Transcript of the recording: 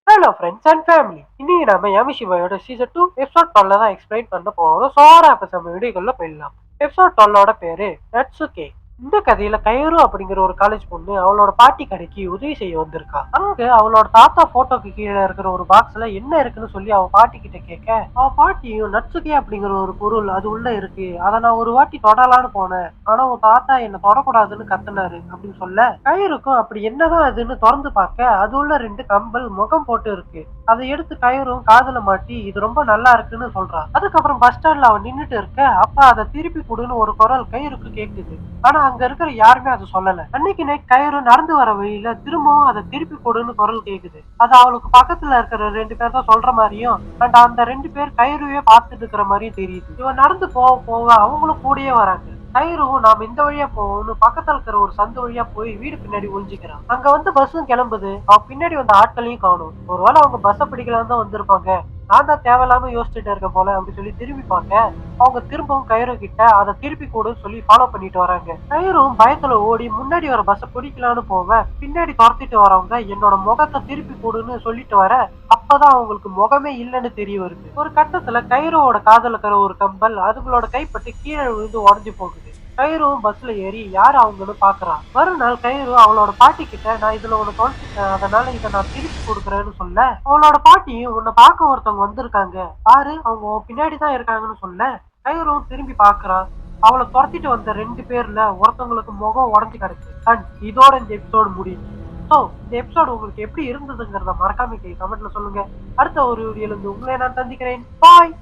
Hello friends and family. இன்னைக்கு நம்ம யாமிஷிபாயோட season 2 episode 12 தான் எக்ஸ்பிளைன் பண்ண போறோம். சோரா அப்ப நம்ம வீடியோக்குள்ள போயிடலாம். எபிசோட் 12ஓட பேரு நட்சுகே. இந்த கதையில கைரு அப்படிங்கிற ஒரு காலேஜ் பொண்ணு அவளோட பாட்டி கடைக்கு உதவி செய்ய வந்திருக்கா. அங்க அவளோட தாத்தா போட்டோக்கு கீழே இருக்கிற ஒரு பாக்ஸ்ல என்ன இருக்குன்னு சொல்லி அவ பாட்டி கிட்ட கேட்க, அவ பாட்டியும் நட்சுகே அப்படிங்கிற ஒரு பொருள் அது உள்ள இருக்கு, அதை நான் ஒரு வாட்டி தொடலான்னு போனேன், ஆனா உன் தாத்தா என்ன தொடக்கூடாதுன்னு கத்துனாரு அப்படின்னு சொல்ல, கயிறுக்கும் அப்படி என்னதான் அதுன்னு திறந்து பார்க்க அது உள்ள 2 கம்பல் முகம் போட்டு இருக்கு. அதை எடுத்து கயிறும் காதுல மாட்டி இது ரொம்ப நல்லா இருக்குன்னு சொல்றான். அதுக்கப்புறம் பஸ் ஸ்டாண்ட்ல அவன் நின்னுட்டு இருக்க, அப்ப அதை திருப்பி கொடுன்னு ஒரு குரல் கயிறுக்கு கேக்குது. ஆனா அங்க இருக்கிற யாருமே அதை சொல்லல. அன்னைக்கு நைட் கயிறு நடந்து வர வழியில திரும்பவும் அதை திருப்பி கொடுன்னு குரல் கேக்குது. அது அவளுக்கு பக்கத்துல இருக்கிற 2 பேர் தான் சொல்ற மாதிரியும் அண்ட் அந்த 2 பேர் கயிறுவே பார்த்துட்டு இருக்கிற மாதிரியும் தெரியுது. இவன் நடந்து போக போக அவங்களும் கூடயே வராங்க. கயிறும் நாம இந்த வழியா போவோம்னு பக்கத்துல இருக்கிற ஒரு சந்து வழியா போய் வீடு பின்னாடி ஒளிஞ்சுக்கிறான். அங்க வந்து பஸ்ஸும் கிளம்புது. அவன் பின்னாடி வந்த ஆட்களையும் காணும். ஒருவேளை அவங்க பஸ்ஸை பிடிக்கலான்னு தான் வந்திருப்பாங்க. நான் தான் தேவையில்லாம யோசிச்சுட்டு இருக்க போல அப்படி சொல்லி திரும்பி பார்க்க, அவங்க திரும்பவும் கயிறு கிட்ட அதை திருப்பி கூடுன்னு சொல்லி ஃபாலோ பண்ணிட்டு வராங்க. கயிறும் பயத்துல ஓடி முன்னாடி வர பஸ்ஸை பிடிக்கலான்னு போவ, பின்னாடி துரத்திட்டு வரவங்க என்னோட முகத்தை திருப்பி கூடுன்னு சொல்லிட்டு வர, அப்பதான் அவங்களுக்கு முகமே இல்லைன்னு தெரிய வருது. ஒரு கட்டத்துல கயிறோட காதல இருக்கிற ஒரு கம்பல் அதுங்களோட கைப்பட்டு கீழே விழுந்து உடஞ்சு போகுது. கயிறும் பஸ்ல ஏறி யார் அவங்கன்னு பாக்குறான். மறுநாள் கயிறு அவளோட பாட்டி கிட்ட நான் இதுல ஒண்ணு தொலைச்சிட்டேன், அதனால இதை நான் திருப்பி கொடுக்குறேன்னு சொல்ல, அவளோட பாட்டியும் உன்னை பார்க்க ஒருத்தவங்க வந்திருக்காங்க பாரு, அவங்க உன் பின்னாடிதான் இருக்காங்கன்னு சொல்ல, கயிறும் திரும்பி பாக்குறான். அவளை துரத்திட்டு வந்த 2 பேர்ல ஒருத்தவங்களுக்கு முகம் உடஞ்சு கிடக்கு. அண்ட் இதோட இந்த எபிசோடு முடியுது. ஸோ இந்த எபிசோடு உங்களுக்கு எப்படி இருந்ததுங்கிறத மறக்காம கமெண்ட்ல சொல்லுங்க. அடுத்த ஒரு வீடியோல இருந்து உங்களை நான் சந்திக்கிறேன். பாய்.